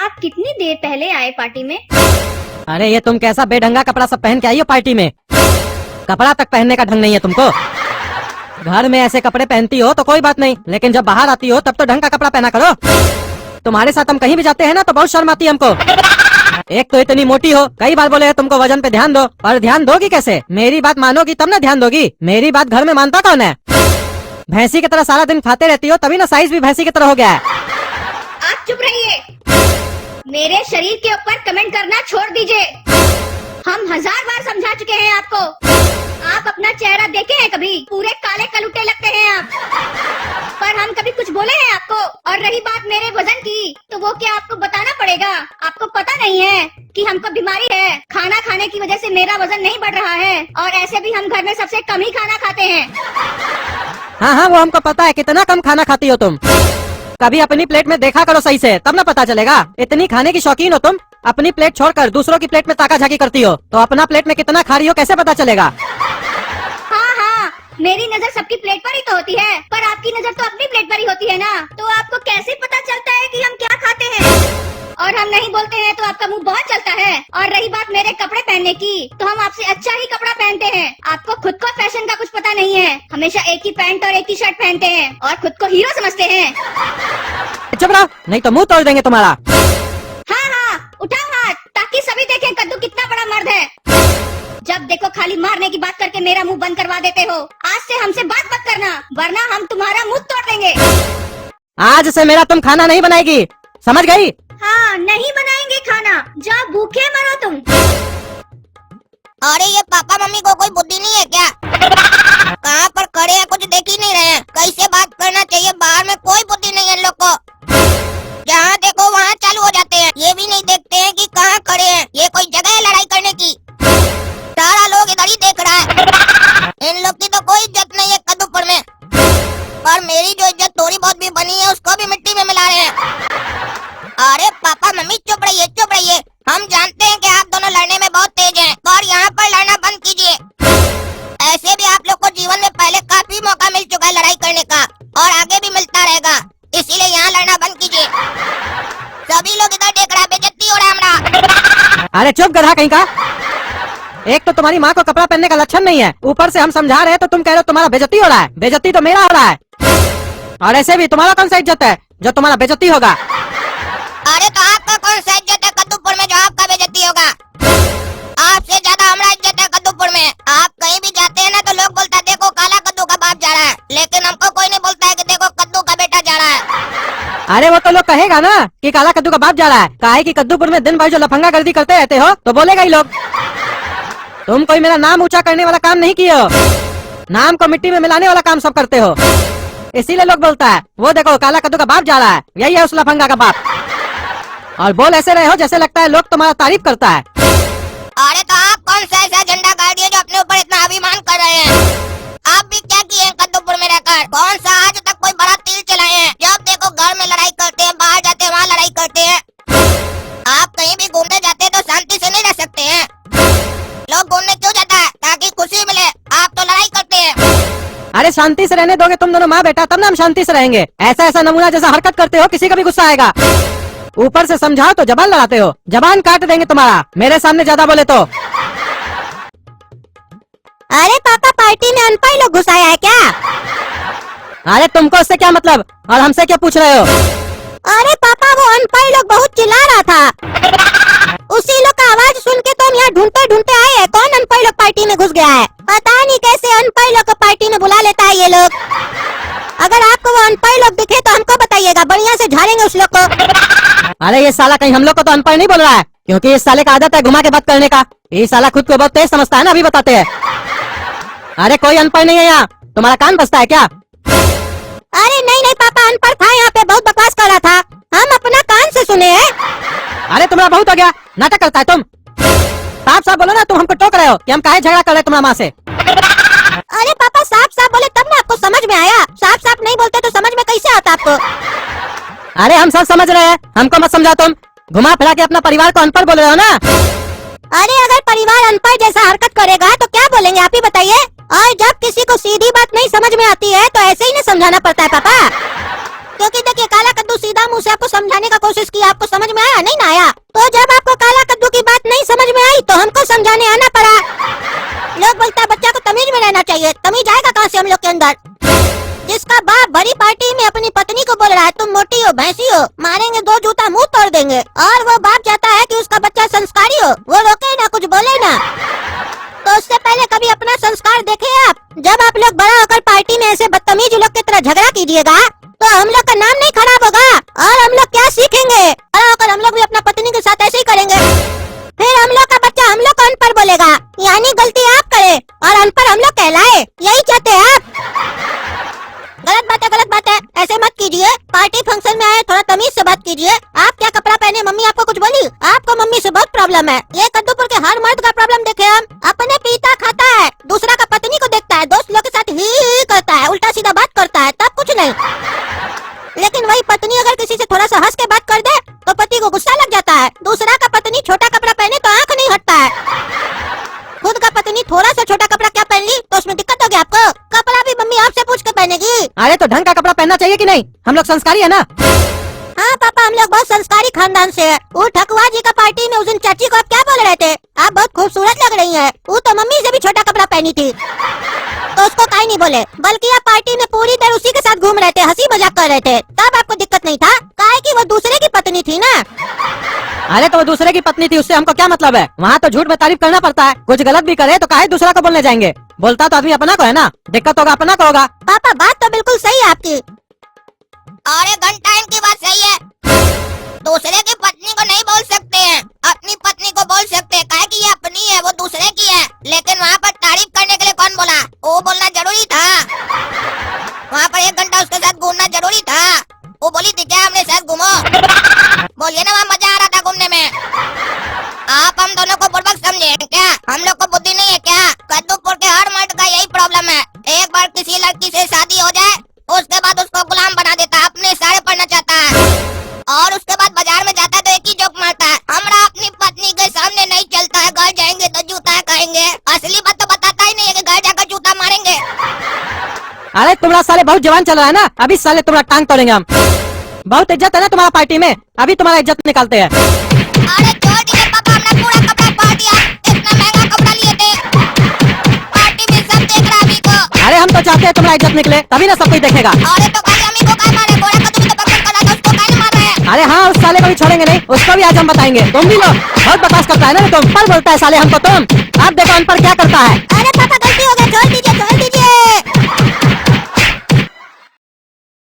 आप कितनी देर पहले आए पार्टी में? अरे ये तुम कैसा बेढंगा कपड़ा सब पहन के आई हो पार्टी में? कपड़ा तक पहनने का ढंग नहीं है तुमको। घर में ऐसे कपड़े पहनती हो तो कोई बात नहीं, लेकिन जब बाहर आती हो तब तो ढंग का कपड़ा पहना करो। तुम्हारे साथ हम कहीं भी जाते हैं ना तो बहुत शर्म आती है हमको। एक तो इतनी मोटी हो, कई बार बोले तुमको वजन पे ध्यान दो, पर ध्यान दोगी कैसे? मेरी बात मानोगी तब ना ध्यान दोगी। मेरी बात घर में मानता कौन है? भैंसी की तरह सारा दिन खाते रहती हो, तभी ना साइज भी भैंसी की तरह हो गया है। आप चुप रहिए। मेरे शरीर के ऊपर कमेंट करना छोड़ दीजिए। हम 1000 बार समझा चुके हैं आपको। आप अपना चेहरा देखे हैं कभी? पूरे काले कलुटे लगते हैं आप। पर हम कभी कुछ बोले हैं आपको? और रही बात मेरे वजन की, तो वो क्या आपको बताना पड़ेगा? आपको पता नहीं है कि हमको बीमारी है। खाना खाने की वजह से मेरा वजन नहीं बढ़ रहा है, और ऐसे भी हम घर में सबसे कम ही खाना खाते हैं। हाँ हाँ, वो हमको पता है कितना कम खाना खाती हो तुम। कभी अपनी प्लेट में देखा करो सही से, तब ना पता चलेगा। इतनी खाने की शौकीन हो तुम, अपनी प्लेट छोड़कर दूसरों की प्लेट में ताका झाकी करती हो, तो अपना प्लेट में कितना खा रही हो कैसे पता चलेगा? हाँ हाँ, मेरी नजर सबकी प्लेट पर ही तो होती है, पर आपकी नजर तो अपनी प्लेट पर ही होती है ना। तो आपको कैसे पता चलता है कि हम क्या खाते हैं? और हम नहीं बोलते हैं तो आपका मुंह बहुत चलता है। और रही बात मेरे कपड़े पहनने की, तो हम आपसे अच्छा ही कपड़ा पहनते हैं। आपको खुद को फैशन का कुछ पता नहीं है। हमेशा एक ही पैंट और एक ही शर्ट पहनते हैं और खुद को हीरो समझते हैं। चुप रहो, नहीं तो मुंह तोड़ देंगे तुम्हारा। हाँ हाँ, उठाओ हाथ, ताकि सभी देखें कद्दू कितना बड़ा मर्द है। जब देखो खाली मारने की बात करके मेरा मुंह बंद करवा देते हो। आज से हमसे बात मत करना, वरना हम तुम्हारा मुंह तोड़ देंगे। आज से मेरा तुम खाना नहीं बनाएगी, समझ गई? हाँ, नहीं बनाएंगे खाना, जाओ भूखे मरो तुम। अरे ये पापा मम्मी को कोई बुद्धि नहीं है क्या? कहाँ पर खड़े हैं, कुछ देख ही नहीं रहे हैं। कैसे बात करना चाहिए, बाहर में कोई बुद्धि नहीं है इन लोग को। जहाँ देखो वहाँ चालू हो जाते हैं। ये भी नहीं देखते हैं कि कहाँ खड़े हैं। ये कोई जगह है लड़ाई करने की? सारा लोग इधर ही देख रहा है। इन लोग की तो कोई इज्जत नहीं है कद्दूपुर में। पर मेरी जो इज्जत थोड़ी बहुत भी बनी है उसको भी मिट्टी में मिला रहे हैं। अरे पापा मम्मी चुप रहिए, चुप रहिए। हम जानते हैं कि आप दोनों लड़ने में बहुत तेज हैं, और यहाँ पर लड़ना बंद कीजिए। ऐसे भी आप लोग को जीवन में पहले काफी मौका मिल चुका है लड़ाई करने का, और आगे भी मिलता रहेगा। इसीलिए यहाँ लड़ना बंद कीजिए। सभी लोग इधर देख रहा है, बेइज्जती हो रहा है हमारा। अरे चुप गधा कहीं का। एक तो तुम्हारी माँ को कपड़ा पहनने का लक्षण नहीं है, ऊपर से हम समझा रहे हैं तो तुम कह रहे हो तुम्हारा बेइज्जती हो रहा है। बेइज्जती तो मेरा हो रहा है, और ऐसे भी तुम्हारा कौन सा इज्जत है जो तुम्हारा बेइज्जती होगा? अरे तो आपका कौन सा इज्जत है कद्दूपुर में जो आपका बेइज्जती होगा? आपसे ज्यादा हमारा इज्जत है कद्दूपुर में। आप कहीं भी जाते हैं ना तो लोग बोलता है देखो काला कद्दू का बाप जा रहा है, लेकिन हमको कोई नहीं बोलता है कि देखो कद्दू का बेटा जा रहा है। अरे वो तो लोग कहेगा ना कि काला कद्दू का बाप जा रहा है। काहे कि कद्दूपुर में दिन भर जो लफंगा गर्दी करते रहते हो तो बोलेगा ही लोग। तुम कोई मेरा नाम ऊंचा करने वाला काम नहीं किए हो, नाम को मिट्टी में मिलाने वाला काम सब करते हो। इसीलिए लोग बोलता है वो देखो काला कद्दू का बाप जा रहा है, यही है उस लफंगा का बाप। और बोल ऐसे रहे हो जैसे लगता है लोग तुम्हारा तारीफ करता है। अरे तो आप कौन सा ऐसा झंडा गाड़ दिए जो अपने ऊपर इतना अभिमान कर रहे हैं? आप भी क्या किए हैं कद्दूपुर में रहकर? कौन सा आज तक कोई बड़ा तीर चलाए हैं? जब देखो घर में लड़ाई करते हैं, बाहर जाते हैं वहाँ लड़ाई करते हैं। आप कहीं भी घूमने जाते हैं तो शांति से नहीं रह सकते हैं। लोग घूमने क्यों जाता है? ताकि खुशी मिले। आप तो लड़ाई करते हैं। अरे शांति से रहने दोगे तुम दोनों माँ बेटा, तब ना हम शांति से रहेंगे। ऐसा ऐसा नमूना जैसा हरकत करते हो किसी का भी गुस्सा आएगा। ऊपर से समझाओ तो जबान लड़ाते हो, जबान काट देंगे तुम्हारा मेरे सामने ज्यादा बोले तो। अरे पापा पार्टी में अनपढ़ लोग घुसाया है क्या? अरे तुमको उससे क्या मतलब, और हमसे क्या पूछ रहे हो? अरे पापा वो अनपढ़ लोग बहुत चिल्ला रहा था, उसी लोग का आवाज सुन के तो हम यहाँ ढूंढते ढूंढते आए हैं। कौन अनपढ़ लोग पार्टी में घुस गया है? पता नहीं कैसे अनपढ़ लोग को पार्टी में बुला लेता है ये लोग। अगर आपको वो अनपढ़ लोग दिखे तो हमको बताइएगा, बढ़िया से झाड़ेंगे उस लोग को। अरे ये साला कहीं हम लोग को तो अनपढ़ नहीं बोल रहा है, क्योंकि इस साले का आदत है घुमा के बात करने का। ये साला खुद को बहुत तेज समझता है ना, अभी बताते हैं। अरे कोई अनपढ़ नहीं है यहाँ, तुम्हारा कान बसता है क्या? अरे नहीं नहीं पापा, अनपढ़ था यहाँ पे, बहुत बकवास कर रहा था, हम अपना कान से सुने हैं। अरे तुम्हारा बहुत हो गया, नाटक करता है तुम। साफ साफ बोलो ना, तुम हमको टोक रहे हो कि हम काहे झगड़ा कर रहे हैं तुम्हारा माँ से। अरे पापा साफ साफ बोले तब ना आपको समझ में आया, साफ साफ नहीं बोलते तो समझ में कैसे आता आपको? अरे हम सब समझ रहे हैं, हमको मत समझा तुम। घुमा फिरा के अपना परिवार को अनपढ़ बोल रहे हो ना। अरे अगर परिवार अनपढ़ जैसा हरकत करेगा तो क्या बोलेंगे आप ही बताइए। और जब किसी को सीधी बात नहीं समझ में आती है तो ऐसे ही नहीं समझाना पड़ता है पापा, क्योंकि देखिए काला कद्दू सीधा मुंह से आपको समझाने का कोशिश किया, आपको समझ में आया नहीं ना आया? तो जब आपको काला कद्दू की बात नहीं समझ में आई तो हमको समझाने आना पड़ा। लोग बोलता है बच्चा को तमीज में रहना चाहिए, तमीज आएगा कहाँ से हम लोग के अंदर? जिसका बाप बड़ी पार्टी में अपनी पत्नी को बोल रहा है तुम मोटी हो भैंसी हो, मारेंगे 2 जूता मुंह तोड़ देंगे, और वो बाप चाहता है कि उसका बच्चा संस्कारी हो, वो रोके ना कुछ बोले ना। तो उससे पहले कभी अपना संस्कार देखे आप? जब आप लोग बड़ा होकर पार्टी में ऐसे बदतमीज लोग की तरह झगड़ा कीजिएगा तो हम लोग का नाम नहीं खराब होगा, और हम लोग क्या सीखेंगे? बड़ा होकर हम लोग भी अपना पत्नी के साथ ऐसे ही करेंगे, फिर हम लोग का बच्चा हम लोग को अनपढ़ बोलेगा, यानी गलती आप करे और अनपढ़ हम लोग कहलाए। यही चाहते हैं आप? गलत बात है, गलत बात है, ऐसे मत कीजिए। पार्टी फंक्शन में आए थोड़ा तमीज से बात कीजिए। आप क्या कपड़ा पहने, मम्मी आपको कुछ बोली? आपको मम्मी से बहुत प्रॉब्लम है। ये कद्दूपुर के हर मर्द का प्रॉब्लम देखे हम, अपने पीता खाता है, दूसरा का पत्नी को देखता है, दोस्त लोग के साथ ही करता है, उल्टा सीधा बात करता है, तब कुछ नहीं। लेकिन वही पत्नी अगर किसी से थोड़ा सा हंस के बात कर दे तो पति को गुस्सा लग जाता है। दूसरा का पत्नी छोटा कपड़ा पहने तो आंख नहीं हटता है, खुद का पत्नी थोड़ा सा छोटा कपड़ा क्या पहन ली तो उसमें दिक्कत होगी आपको? कपड़ा भी मम्मी आपसे पूछ के पहनेगी। अरे तो ढंग का कपड़ा पहनना चाहिए कि नहीं? हम लोग संस्कारी है ना। हाँ पापा, हम लोग बहुत संस्कारी खानदान से है। वो ठकुआ जी का पार्टी में उस दिन चाची को आप क्या बोल रहे थे? आप बहुत खूबसूरत लग रही हैं। वो तो मम्मी से भी छोटा कपड़ा पहनी थी तो उसको काहे नहीं बोले, बल्कि आप पार्टी में पूरी देर उसी के साथ घूम रहे थे, हंसी मजाक कर रहे थे, तब आपको दिक्कत नहीं था, काहे कि वो दूसरे की पत्नी थी ना। अरे तो वो दूसरे की पत्नी थी, उससे हमको क्या मतलब है? वहाँ तो झूठ में तारीफ करना पड़ता है, कुछ गलत भी करे तो काहे दूसरा को बोलने जाएंगे? बोलता तो आदमी अपना को है ना, दिक्कत होगा अपना को होगा। पापा बात तो बिल्कुल सही है आपकी। अरे घंटा इनकी बात सही है, दूसरे की पत्नी को नहीं बोल सकते हैं, अपनी पत्नी को बोल सकते हैं, काहे कि ये अपनी है, वो दूसरे की है। लेकिन वहाँ पर तारीफ करने के लिए कौन बोला? वो बोलना जरूरी था, वहाँ पर 1 घंटा उसके साथ घूमना जरूरी था। वो बोली थी क्या हमने साथ घूमो? बोलिए ना, वहाँ मजा आ रहा था घूमने में। आप हम दोनों को बुर्बक समझे क्या? हम लोग को बुद्धि नहीं है क्या? कद्दूपुर के हर मर्द का यही प्रॉब्लम है, एक बार किसी लड़की से शादी हो जाए उसके बाद उसको गुलाम बना देता है, अपने सारे पढ़ना चाहता है, और उसके बाद बाजार में जाता है तो एक ही जोक मारता है, हमरा अपनी पत्नी के सामने नहीं चलता है, घर जाएंगे तो जूता खाएंगे। असली बात तो बताता ही नहीं है कि घर जाकर जूता मारेंगे। अरे तुम्हारा साले बहुत जवान चल रहा है ना, अभी साले तुम्हारा टांग तोड़ेंगे हम। बहुत इज्जत है ना तुम्हारा पार्टी में, अभी तुम्हारा इज्जत निकालते हैं। अरे छोड़ दीजिए पापा, हमने पूरा कपड़ा फाड़ दिया, इतना महंगा कपड़ा लिए थे, पार्टी में सब देख रहा अभी को। अरे हम तो चाहते हैं तुम्हारा इज्जत निकले, तभी ना सब कोई देखेगा। अरे तो भाई अम्मी को क्या मारे? गोरा कद्दू भी तो पकड़ कर रहा था, उसको क्या नहीं मार रहे हैं? अरे हाँ, उस साले को भी छोड़ेंगे नहीं, उसको भी आज हम बताएंगे। तुम भी लो, बहुत बकवास करता है ना तुम, पर बोलता है साले हमको तुम। आप देखो अनपढ़ क्या करता है। अरे पापा गलती हो गई, छोड़ दीजिए, छोड़ दीजिए।